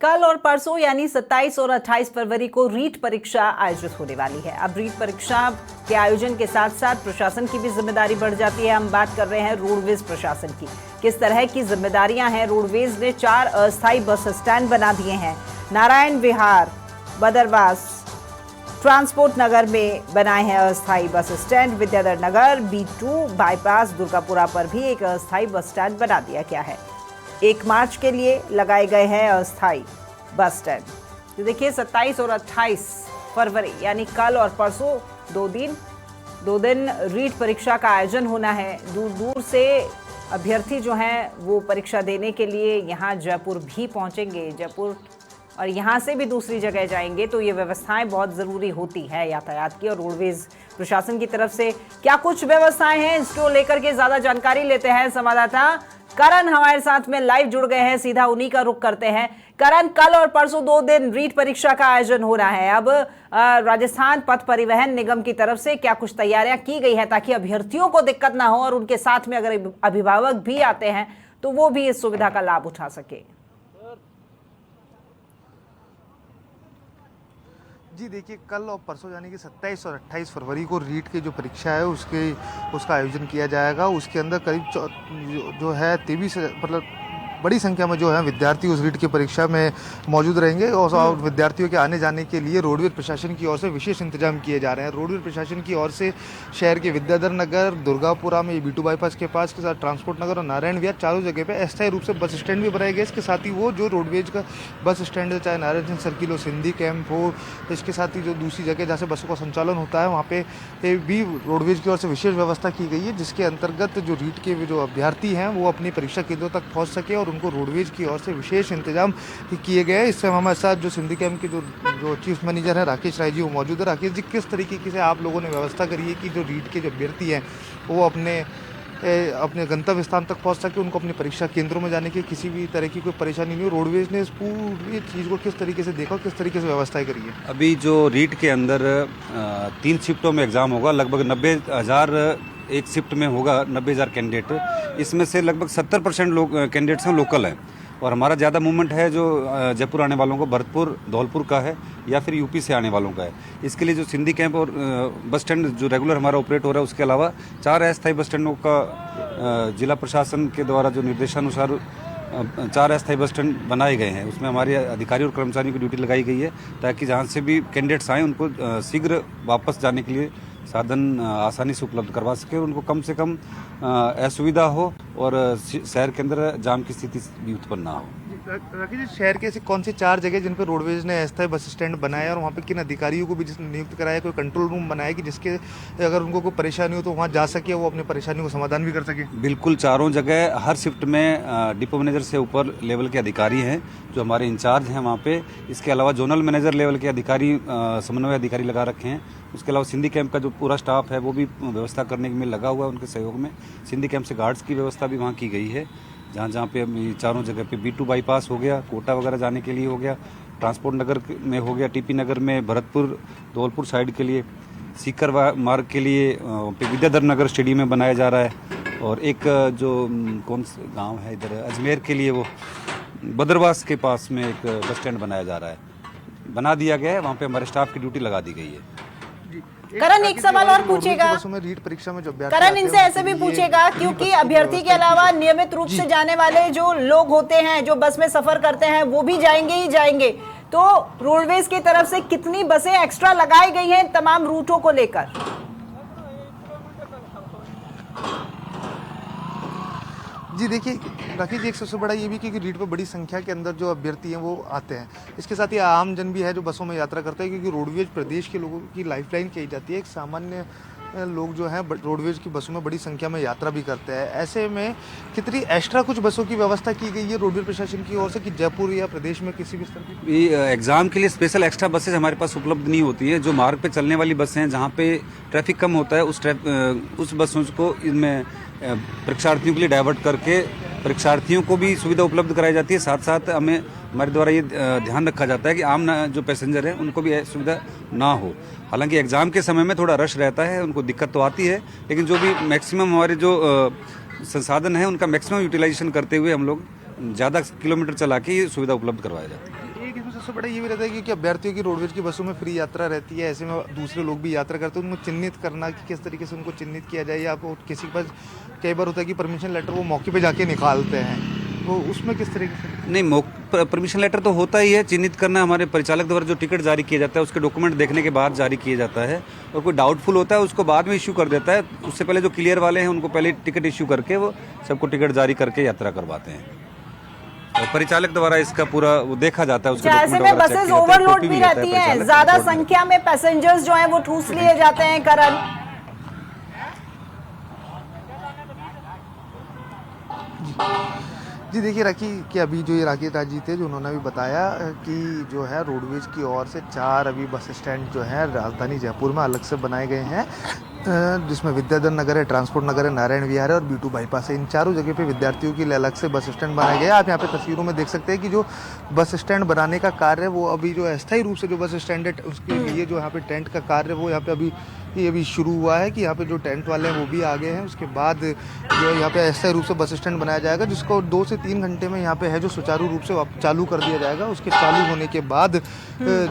कल और परसों यानी 27 और 28 फरवरी को रीट परीक्षा आयोजित होने वाली है। अब रीट परीक्षा के आयोजन के साथ साथ प्रशासन की भी जिम्मेदारी बढ़ जाती है। हम बात कर रहे हैं रोडवेज प्रशासन की। किस तरह की जिम्मेदारियां हैं? रोडवेज ने 4 अस्थायी बस स्टैंड बना दिए हैं। नारायण विहार, बदरवास, ट्रांसपोर्ट नगर में बनाए हैं अस्थायी bus stand. Vidyadhar Nagar, B2 bypass, Durgapura पर भी एक अस्थायी बस स्टैंड बना दिया गया है। 1 मार्च के लिए लगाए गए हैं अस्थायी बस स्टैंड। तो देखिए 27 और 28 फरवरी यानी कल और परसों दो दिन रीट परीक्षा का आयोजन होना है। दूर दूर से अभ्यर्थी जो हैं वो परीक्षा देने के लिए यहाँ जयपुर भी पहुँचेंगे। जयपुर और यहाँ से भी दूसरी जगह जाएंगे, तो ये व्यवस्थाएं बहुत ज़रूरी होती है यातायात की। और रोडवेज प्रशासन की तरफ से क्या कुछ व्यवस्थाएं हैं, इसको लेकर के ज़्यादा जानकारी लेते हैं संवाददाता करण हमारे साथ में लाइव जुड़ गए हैं। सीधा उन्हीं का रुख करते हैं। करण, कल और परसों 2 दिन रीट परीक्षा का आयोजन हो रहा है। अब राजस्थान पथ परिवहन निगम की तरफ से क्या कुछ तैयारियां की गई है ताकि अभ्यर्थियों को दिक्कत ना हो और उनके साथ में अगर अभिभावक भी आते हैं तो वो भी इस सुविधा का लाभ उठा सके? जी देखिए, कल और परसों यानी कि 27 और 28 फरवरी को रीट की जो परीक्षा है उसका आयोजन किया जाएगा। उसके अंदर करीब जो है 23 मतलब बड़ी संख्या में जो है विद्यार्थी उस रीट की परीक्षा में मौजूद रहेंगे। और विद्यार्थियों के आने जाने के लिए रोडवेज प्रशासन की ओर से विशेष इंतजाम किए जा रहे हैं। रोडवेज प्रशासन की ओर से शहर के विद्याधर नगर, दुर्गापुरा में B2 बाईपास के पास के साथ ट्रांसपोर्ट नगर और नारायण विहार, चारों जगह पे अस्थायी रूप से बस स्टैंड भी बनाए गए। इसके साथ ही वो जो रोडवेज का बस स्टैंड है, चाहे नारायण सर्किल हो, सिंधी कैंप हो, तो इसके साथ ही जो दूसरी जगह जहाँ से बसों का संचालन होता है वहाँ पे भी रोडवेज की ओर से विशेष व्यवस्था की गई है, जिसके अंतर्गत जो रीट के जो अभ्यर्थी हैं वो अपनी परीक्षा केंद्रों तक पहुँच सके और उनको रोडवेज की ओर से विशेष इंतजाम किए गए हैं। इस समय हमारे साथ जो सिंधी कैंप के जो चीफ मैनेजर हैं राकेश राय जी वो मौजूद है। राकेश जी, किस तरीके से आप लोगों ने व्यवस्था करी है कि जो रीट के जो अभ्यर्थी हैं वो अपने गंतव्य स्थान तक पहुंच सके, उनको अपनी परीक्षा केंद्रों में जाने की किसी भी तरह की कोई परेशानी नहीं हो? रोडवेज ने इस पूरी चीज़ को किस तरीके से देखा, किस तरीके से व्यवस्थाएं करी है? अभी जो रीट के अंदर 3 शिफ्टों में एग्ज़ाम होगा, लगभग 90,000 एक शिफ्ट में होगा, 90,000 कैंडिडेट। इसमें से लगभग 70% लोग कैंडिडेट्स हैं लोकल हैं और हमारा ज़्यादा मूवमेंट है जो जयपुर आने वालों को भरतपुर, धौलपुर का है या फिर यूपी से आने वालों का है। इसके लिए जो सिंधी कैंप और बस स्टैंड जो रेगुलर हमारा ऑपरेट हो रहा है, उसके अलावा 4 अस्थायी बस स्टैंडों का जिला प्रशासन के द्वारा जो निर्देशानुसार 4 अस्थायी बस स्टैंड बनाए गए हैं। उसमें हमारे अधिकारी और कर्मचारियों की ड्यूटी लगाई गई है ताकि जहाँ से भी कैंडिडेट्स आएँ उनको शीघ्र वापस जाने के लिए साधन आसानी से उपलब्ध करवा सके, उनको कम से कम असुविधा हो और शहर के अंदर जाम की स्थिति भी उत्पन्न ना हो। राकेश जी, शहर के ऐसे कौन सी 4 जगह जिन पर रोडवेज ने अस्थायी बस स्टैंड बनाया और वहाँ पे किन अधिकारियों को भी जिसने नियुक्त कराया, कोई कंट्रोल रूम बनाया कि जिसके अगर उनको कोई परेशानी हो तो वहाँ जा सके, वो अपनी परेशानी को समाधान भी कर सके? बिल्कुल, चारों जगह हर शिफ्ट में डिपो मैनेजर से ऊपर लेवल के अधिकारी हैं जो हमारे इंचार्ज हैं वहाँ पे। इसके अलावा जोनल मैनेजर लेवल के अधिकारी, समन्वय अधिकारी लगा रखे हैं। उसके अलावा सिंधी कैंप का जो पूरा स्टाफ है वो भी व्यवस्था करने में लगा हुआ है उनके सहयोग में। सिंधी कैंप से गार्ड्स की व्यवस्था भी वहाँ की गई है। जहाँ पे चारों जगह पे B2 बाईपास हो गया, कोटा वगैरह जाने के लिए हो गया, ट्रांसपोर्ट नगर में हो गया, TP नगर में, भरतपुर धौलपुर साइड के लिए, सीकर मार्ग के लिए विद्याधर नगर स्टेडियम में बनाया जा रहा है। और एक जो कौन सा गाँव है इधर अजमेर के लिए, वो बदरवास के पास में एक बस स्टैंड बनाया जा रहा है, बना दिया गया है। वहाँ पे हमारे स्टाफ की ड्यूटी लगा दी गई है। करण, एक सवाल और पूछेगा। रीट परीक्षा में जो करण, इनसे ऐसे भी पूछेगा क्योंकि अभ्यर्थी के अलावा नियमित रूप से जाने वाले जो लोग होते हैं, जो बस में सफर करते हैं, वो भी जाएंगे ही जाएंगे। तो रोडवेज की तरफ से कितनी बसें एक्स्ट्रा लगाई गई हैं तमाम रूटों को लेकर? जी देखिए राकेश जी, एक सबसे बड़ा ये भी कि रीट पर बड़ी संख्या के अंदर जो अभ्यर्थी हैं वो आते हैं। इसके साथ ही आम जन भी है जो बसों में यात्रा करता है, क्योंकि रोडवेज प्रदेश के लोगों की लाइफलाइन कही जाती है। एक सामान्य लोग जो हैं रोडवेज की बसों में बड़ी संख्या में यात्रा भी करते हैं। ऐसे में कितनी एक्स्ट्रा कुछ बसों की व्यवस्था की गई है रोडवेज प्रशासन की ओर से कि जयपुर या प्रदेश में किसी भी स्तर की? एग्ज़ाम के लिए स्पेशल एक्स्ट्रा बसेज हमारे पास उपलब्ध नहीं होती है। जो मार्ग पे चलने वाली बसें हैं जहाँ पे ट्रैफिक कम होता है उस बसों को इनमें परीक्षार्थियों के लिए डाइवर्ट करके परीक्षार्थियों को भी सुविधा उपलब्ध कराई जाती है। साथ साथ हमारे द्वारा ये ध्यान रखा जाता है कि आम जो पैसेंजर हैं उनको भी सुविधा ना हो। हालांकि एग्ज़ाम के समय में थोड़ा रश रहता है, उनको दिक्कत तो आती है, लेकिन जो भी मैक्सिमम हमारे जो संसाधन हैं उनका मैक्सिमम यूटिलाइजेशन करते हुए हम लोग ज़्यादा किलोमीटर चला के ये सुविधा उपलब्ध करवाया जाता है। सबसे बड़ा ये भी रहता है क्योंकि अभ्यर्थियों की रोडवेज की बसों में फ्री यात्रा रहती है, ऐसे में दूसरे लोग भी यात्रा करते हैं, उनको चिन्हित करना कि किस तरीके से उनको चिन्हित किया जाए, या आपको किसी के पास कई बार होता है कि परमिशन लेटर वो मौके पे जाके निकालते हैं, तो उसमें किस तरीके से? नहीं, परमिशन लेटर तो होता ही है। चिन्हित करना हमारे परिचालक द्वारा जो टिकट जारी किया जाता है उसके डॉक्यूमेंट देखने के बाद जारी किया जाता है, और कोई डाउटफुल होता है उसको बाद में इश्यू कर देता है। उससे पहले जो क्लियर वाले हैं उनको पहले टिकट इश्यू करके वो सबको टिकट जारी करके यात्रा करवाते हैं, और परिचालक द्वारा इसका पूरा वो देखा जाता है। उसके ऐसे में बसेस ओवरलोड भी रहती हैं, ज्यादा संख्या में पैसेंजर्स जो हैं वो ठूस लिए जाते हैं। करण, जी देखिए राखी कि अभी जो ये राकेश राज जी थे जो उन्होंने भी बताया कि जो है रोडवेज की ओर से 4 अभी बस स्टैंड जो है राजधानी जयपुर में अलग से बनाए गए हैं, जिसमें विद्याधर नगर है, ट्रांसपोर्ट नगर है, नारायण विहार है और B2 बाईपास है। इन चारों जगह पे विद्यार्थियों के लिए अलग से बस स्टैंड बनाए गए हैं। आप यहाँ पे तस्वीरों में देख सकते हैं कि जो बस स्टैंड बनाने का कार्य है वो अभी जो अस्थायी रूप से जो बस स्टैंड है उसके लिए जो यहाँ पे टेंट का कार्य है वो यहाँ पे अभी शुरू हुआ है, कि यहाँ पे जो टेंट वाले हैं वो भी आ गए हैं। उसके बाद जो है यहाँ पे अस्थायी रूप से बस स्टैंड बनाया जाएगा, जिसको 2 से 3 घंटे में यहाँ पे है जो सुचारू रूप से चालू कर दिया जाएगा। उसके चालू होने के बाद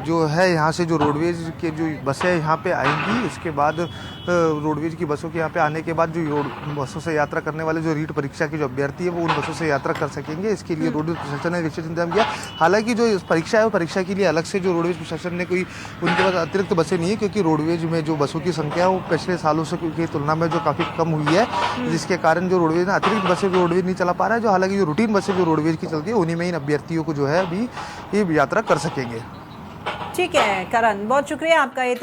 जो है यहाँ से जो रोडवेज के जो बसें यहाँ पे आएंगी, उसके बाद रोडवेज की बसों के यहाँ पे आने के बाद जो बसों से यात्रा करने वाले जो रीट परीक्षा के जो अभ्यर्थी है वो उन बसों से यात्रा कर सकेंगे। इसके लिए रोडवेज प्रशासन ने विशेष इंतजाम किया। हालांकि जो परीक्षा है वो परीक्षा के लिए अलग से जो रोडवेज प्रशासन ने कोई उनके पास अतिरिक्त बसें नहीं है, क्योंकि रोडवेज में जो बसों की संख्या है वो पिछले सालों से की तुलना में जो काफ़ी कम हुई है, जिसके कारण जो रोडवेज ने अतिरिक्त बसें रोडवेज नहीं चला पा रहा है। जो हालांकि जो रूटीन बसें जो रोडवेज की चलती है उन्हीं में इन अभ्यर्थियों को जो है अभी ये यात्रा कर सकेंगे। ठीक है करण, बहुत शुक्रिया आपका ये